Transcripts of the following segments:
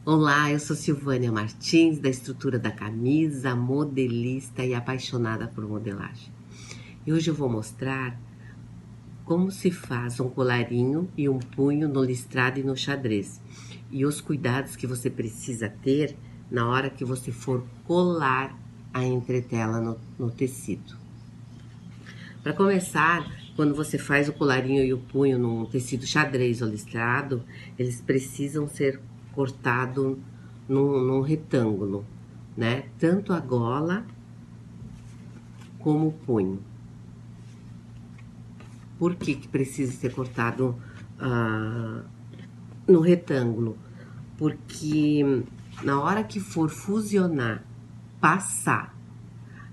Olá, eu sou Silvânia Martins, da Estrutura da Camisa, modelista e apaixonada por modelagem. E hoje eu vou mostrar como se faz um colarinho e um punho no listrado e no xadrez. E os cuidados que você precisa ter na hora que você for colar a entretela no tecido. Para começar, quando você faz o colarinho e o punho num tecido xadrez ou listrado, eles precisam ser cortados num retângulo, né? Tanto a gola como o punho. Por que que precisa ser cortado no retângulo? Porque na hora que for fusionar, passar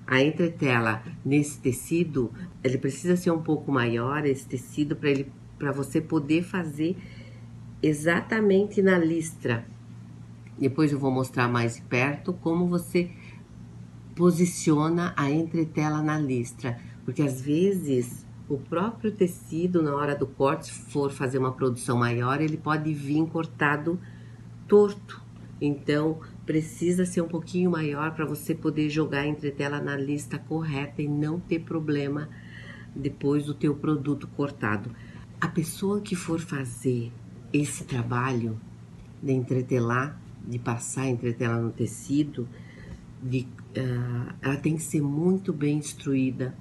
a entretela nesse tecido, ele precisa ser um pouco maior, esse tecido, para você poder fazer exatamente na listra. Depois eu vou mostrar mais perto como você posiciona a entretela na listra, porque às vezes o próprio tecido, na hora do corte, se for fazer uma produção maior, ele pode vir cortado torto. Então, precisa ser um pouquinho maior para você poder jogar a entretela na lista correta e não ter problema depois do teu produto cortado. A pessoa que for fazer esse trabalho de entretelar, de passar a entretela no tecido, ela tem que ser muito bem instruída,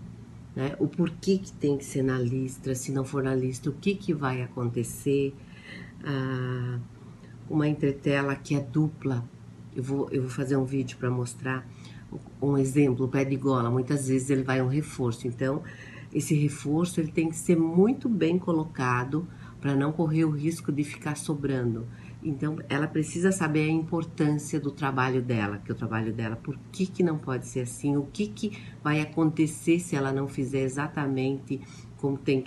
né? O porquê que tem que ser na listra, se não for na listra, o que que vai acontecer. Uma entretela que é dupla, eu vou fazer um vídeo para mostrar um exemplo, o pé de gola, muitas vezes ele vai um reforço, então esse reforço ele tem que ser muito bem colocado para não correr o risco de ficar sobrando. Então ela precisa saber a importância do trabalho dela, que o trabalho dela, por que que não pode ser assim, o que que vai acontecer se ela não fizer exatamente como tem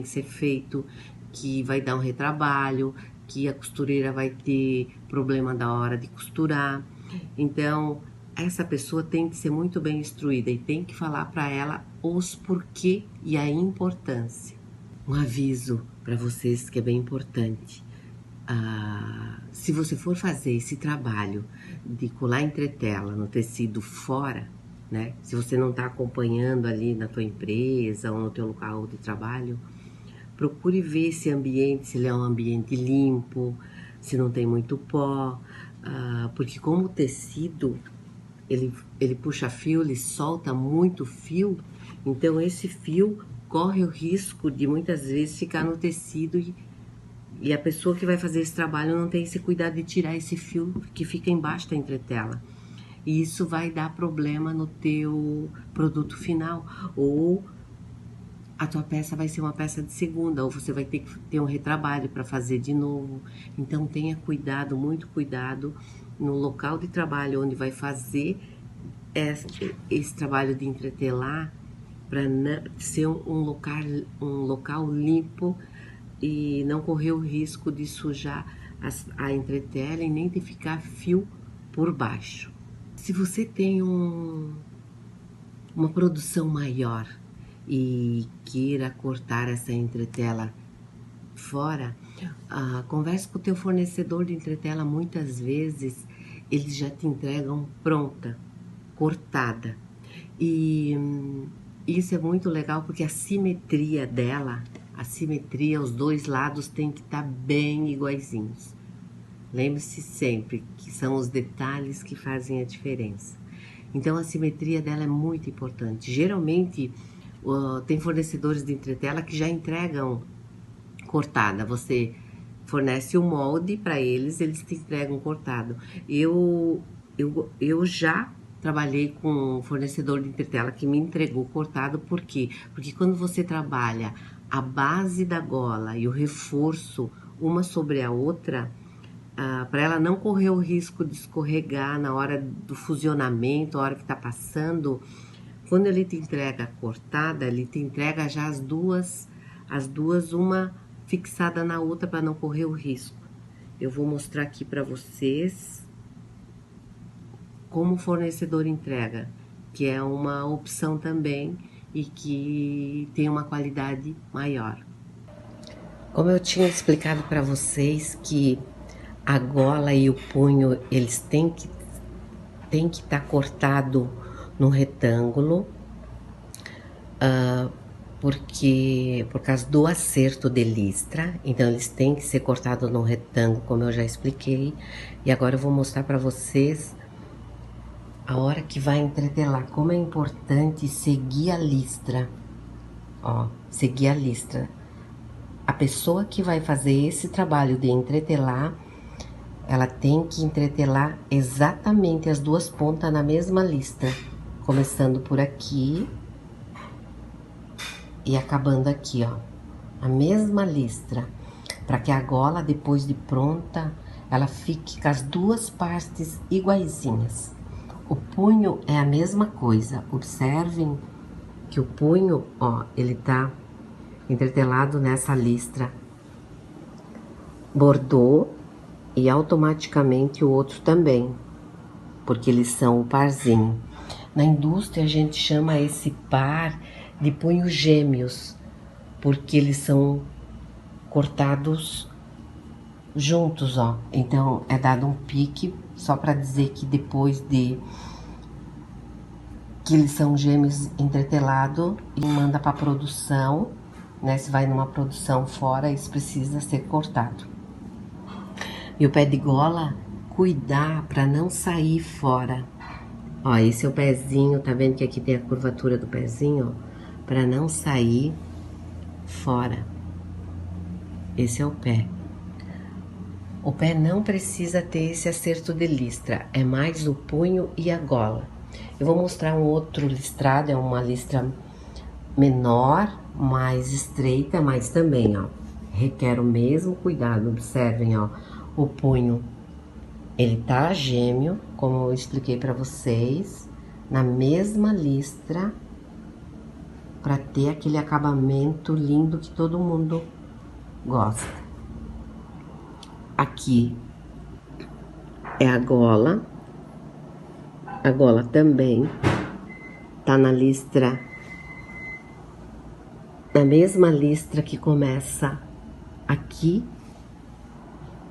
que ser feito, que vai dar um retrabalho, que a costureira vai ter problema da hora de costurar. Então, essa pessoa tem que ser muito bem instruída e tem que falar para ela os porquê e a importância. Um aviso para vocês que é bem importante. Se você for fazer esse trabalho de colar entretela no tecido fora, né? Se você não está acompanhando ali na tua empresa ou no teu local de trabalho, procure ver esse ambiente, se ele é um ambiente limpo, se não tem muito pó, porque como o tecido, ele puxa fio, ele solta muito fio, então esse fio corre o risco de muitas vezes ficar no tecido e a pessoa que vai fazer esse trabalho não tem esse cuidado de tirar esse fio que fica embaixo da entretela. E isso vai dar problema no teu produto final, ou a tua peça vai ser uma peça de segunda, ou você vai ter que ter um retrabalho para fazer de novo. Então tenha cuidado, muito cuidado no local de trabalho onde vai fazer esse trabalho de entretelar, para ser um local limpo e não correr o risco de sujar a entretela e nem de ficar fio por baixo. Se você tem uma produção maior e queira cortar essa entretela fora, converse com o teu fornecedor de entretela. Muitas vezes eles já te entregam pronta, cortada, e isso é muito legal porque a simetria dela, os dois lados tem que estar bem iguaizinhos. Lembre-se sempre que são os detalhes que fazem a diferença. Então a simetria dela é muito importante. Geralmente tem fornecedores de entretela que já entregam cortada. Você fornece o molde para eles, eles te entregam cortado. Eu já trabalhei com um fornecedor de entretela que me entregou cortado. Por quê? Porque quando você trabalha a base da gola e o reforço uma sobre a outra, para ela não correr o risco de escorregar na hora do fusionamento, a hora que está passando, quando ele te entrega cortada, ele te entrega já as duas, uma fixada na outra para não correr o risco. Eu vou mostrar aqui para vocês como o fornecedor entrega, que é uma opção também e que tem uma qualidade maior. Como eu tinha explicado para vocês que a gola e o punho, eles têm que estar cortado no retângulo, porque por causa do acerto de listra, então eles têm que ser cortados no retângulo, como eu já expliquei. E agora eu vou mostrar para vocês a hora que vai entretelar, como é importante seguir a listra, ó, seguir a listra. A pessoa que vai fazer esse trabalho de entretelar, ela tem que entretelar exatamente as duas pontas na mesma listra, começando por aqui e acabando aqui, ó, a mesma listra, para que a gola, depois de pronta, ela fique com as duas partes iguaizinhas. O punho é a mesma coisa, observem que o punho, ó, ele tá entretelado nessa listra bordô e automaticamente o outro também, porque eles são o parzinho. Na indústria a gente chama esse par de punhos gêmeos, porque eles são cortados juntos, ó. Então é dado um pique, só para dizer que depois de que eles são gêmeos entretelados e manda para produção, né? Se vai numa produção fora, isso precisa ser cortado. E o pé de gola, cuidar para não sair fora. Ó, esse é o pezinho, tá vendo que aqui tem a curvatura do pezinho, ó? Para não sair fora. Esse é o pé. O pé não precisa ter esse acerto de listra, é mais o punho e a gola. Eu vou mostrar um outro listrado, é uma listra menor, mais estreita, mas também, ó, requer o mesmo cuidado. Observem, ó, o punho, ele tá gêmeo, como eu expliquei para vocês, na mesma listra, para ter aquele acabamento lindo que todo mundo gosta. Aqui é a gola também tá na listra, na mesma listra que começa aqui,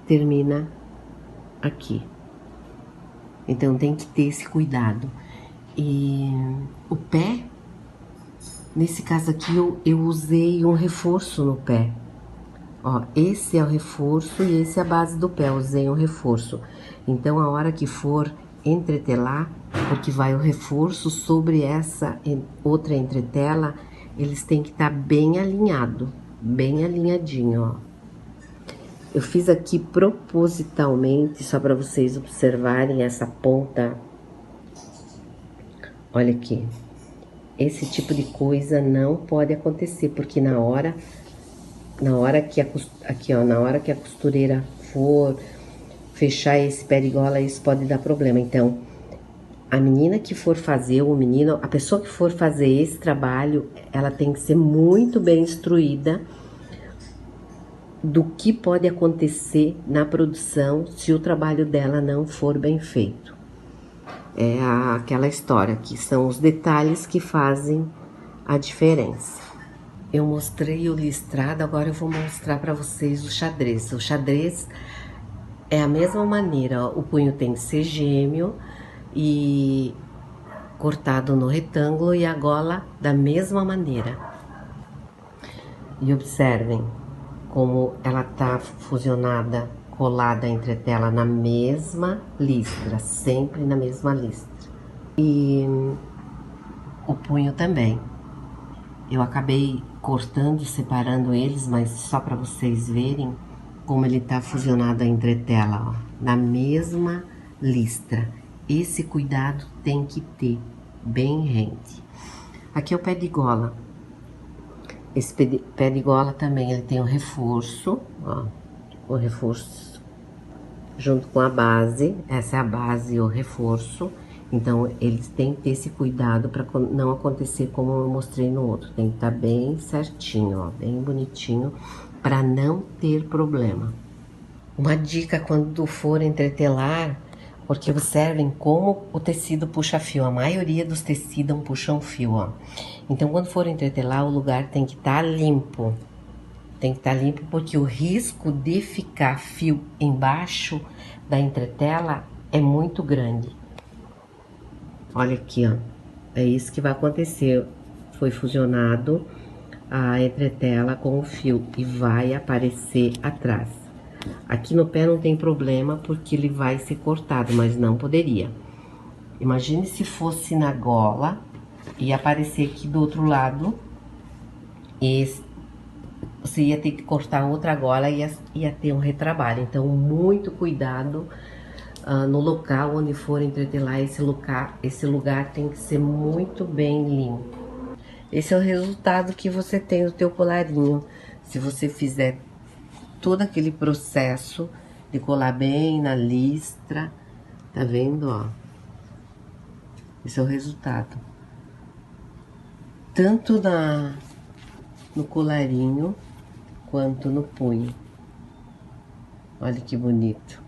termina aqui. Então tem que ter esse cuidado. E o pé, nesse caso aqui, eu usei um reforço no pé. Ó, esse é o reforço e esse é a base do pé, eu usei um reforço. Então, a hora que for entretelar, porque vai o reforço sobre essa outra entretela, eles têm que estar bem alinhado, bem alinhadinho, ó. Eu fiz aqui propositalmente, só para vocês observarem essa ponta. Olha aqui. Esse tipo de coisa não pode acontecer, porque na hora que a costureira for fechar esse pé de gola, isso pode dar problema. Então, a menina que for fazer, o menino, a pessoa que for fazer esse trabalho, ela tem que ser muito bem instruída do que pode acontecer na produção se o trabalho dela não for bem feito. É aquela história que são os detalhes que fazem a diferença. Eu mostrei o listrado, agora eu vou mostrar para vocês o xadrez. O xadrez é a mesma maneira, ó, o punho tem que ser gêmeo e cortado no retângulo e a gola da mesma maneira. E observem como ela tá fusionada, colada entre a tela na mesma listra, sempre na mesma listra. E o punho também. Eu acabei cortando, separando eles, mas só para vocês verem como ele tá fusionado entre a tela, ó, na mesma listra. Esse cuidado tem que ter, bem rente. Aqui é o pé de gola. Esse pé de gola também, ele tem um reforço, ó, o reforço junto com a base, essa é a base e o reforço. Então, eles têm que ter esse cuidado para não acontecer como eu mostrei no outro. Tem que estar bem certinho, ó, bem bonitinho, para não ter problema. Uma dica quando for entretelar, porque observem como o tecido puxa fio. A maioria dos tecidos puxam fio, ó. Então, quando for entretelar, o lugar tem que estar limpo. Tem que estar limpo porque o risco de ficar fio embaixo da entretela é muito grande. Olha aqui, ó. É isso que vai acontecer. Foi fusionado a entretela com o fio e vai aparecer atrás. Aqui no pé não tem problema porque ele vai ser cortado, mas não poderia. Imagine se fosse na gola e aparecer aqui do outro lado e você ia ter que cortar outra gola e ia ter um retrabalho. Então, muito cuidado no local onde for entretelar. Esse lugar tem que ser muito bem limpo. Esse é o resultado que você tem no teu colarinho. Se você fizer todo aquele processo de colar bem na listra, tá vendo, ó? Esse é o resultado. Tanto no colarinho quanto no punho. Olha que bonito.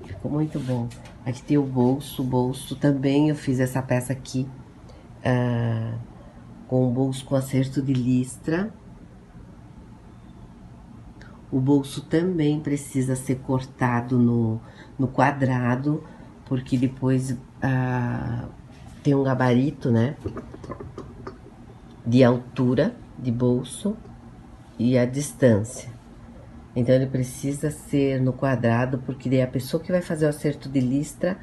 Ficou muito bom. Aqui tem o bolso também eu fiz essa peça aqui com o bolso com acerto de listra. O bolso também precisa ser cortado no quadrado, porque depois tem um gabarito, né, de altura de bolso e a distância. Então, ele precisa ser no quadrado, porque daí a pessoa que vai fazer o acerto de listra,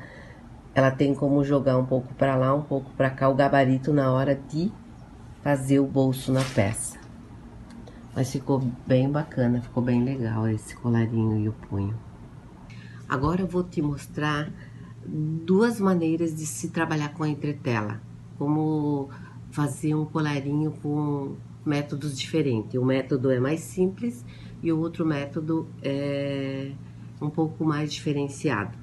ela tem como jogar um pouco para lá, um pouco para cá, o gabarito na hora de fazer o bolso na peça. Mas ficou bem bacana, ficou bem legal esse colarinho e o punho. Agora eu vou te mostrar duas maneiras de se trabalhar com a entretela. Como fazer um colarinho com métodos diferentes. Um método é mais simples e o outro método é um pouco mais diferenciado.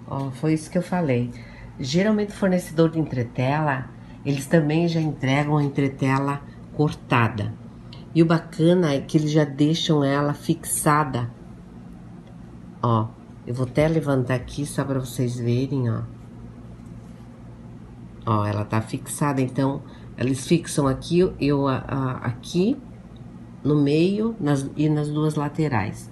Ó, foi isso que eu falei. Geralmente o fornecedor de entretela, eles também já entregam a entretela cortada. E o bacana é que eles já deixam ela fixada. Ó, eu vou até levantar aqui só para vocês verem, ó. Ó, ela tá fixada, então eles fixam aqui, aqui no meio e nas duas laterais.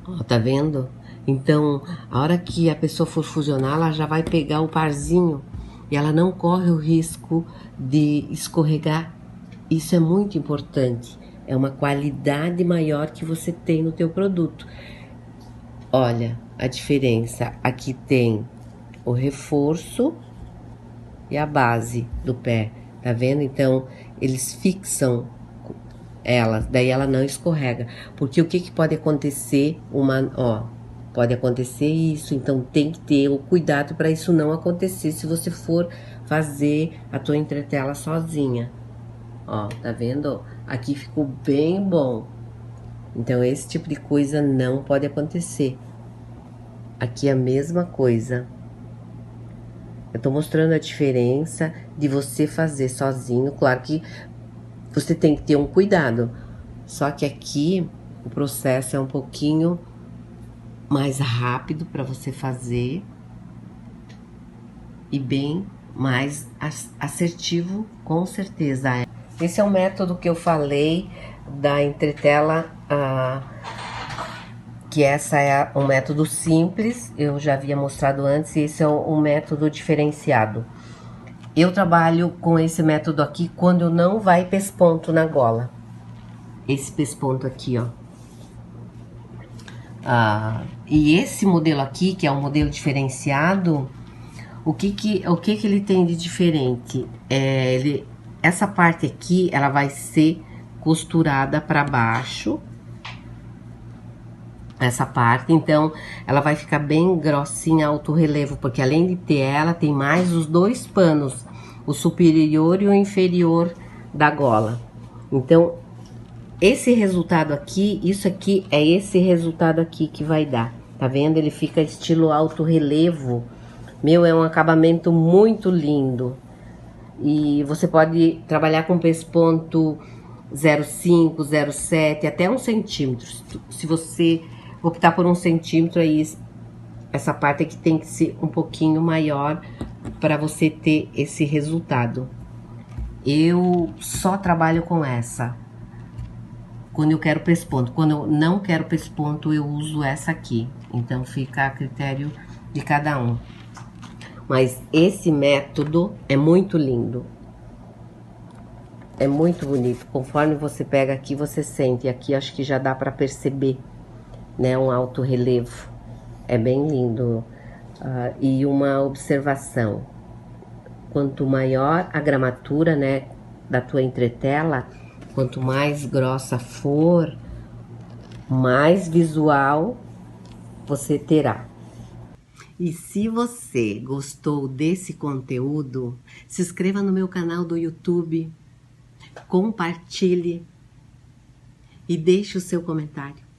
Ó, tá vendo? Então, a hora que a pessoa for fusionar, ela já vai pegar o parzinho e ela não corre o risco de escorregar. Isso é muito importante. É uma qualidade maior que você tem no teu produto. Olha a diferença. Aqui tem o reforço e a base do pé. Tá vendo? Então, eles fixam ela, daí ela não escorrega. Porque o que pode acontecer? Pode acontecer isso, então tem que ter o cuidado para isso não acontecer se você for fazer a tua entretela sozinha. Ó, tá vendo? Aqui ficou bem bom. Então, esse tipo de coisa não pode acontecer. Aqui é a mesma coisa. Eu tô mostrando a diferença de você fazer sozinho. Claro que você tem que ter um cuidado. Só que aqui o processo é um pouquinho mais rápido para você fazer. E bem mais assertivo, com certeza. Esse é o método que eu falei da entretela, que essa é um método simples, eu já havia mostrado antes, e esse é um método diferenciado. Eu trabalho com esse método aqui quando não vai pesponto na gola. Esse pesponto aqui, ó. E esse modelo aqui, que é um modelo diferenciado, o que ele tem de diferente? Essa parte aqui, ela vai ser costurada para baixo. Essa parte, então, ela vai ficar bem grossinha, alto relevo, porque além de ter ela, tem mais os dois panos, o superior e o inferior da gola. Então, esse resultado aqui, isso aqui é esse resultado aqui que vai dar. Tá vendo? Ele fica estilo alto relevo. Meu, é um acabamento muito lindo. E você pode trabalhar com pesponto 0,5, 0,7, até 1 centímetro. Se você optar por 1 centímetro, aí essa parte aqui tem que ser um pouquinho maior para você ter esse resultado. Eu só trabalho com essa quando eu quero pesponto. Quando eu não quero pesponto, eu uso essa aqui. Então fica a critério de cada um. Mas esse método é muito lindo. É muito bonito. Conforme você pega aqui, você sente. Aqui acho que já dá para perceber, né? Um alto relevo. É bem lindo. E uma observação. Quanto maior a gramatura, né, da tua entretela, quanto mais grossa for, mais visual você terá. E se você gostou desse conteúdo, se inscreva no meu canal do YouTube, compartilhe e deixe o seu comentário.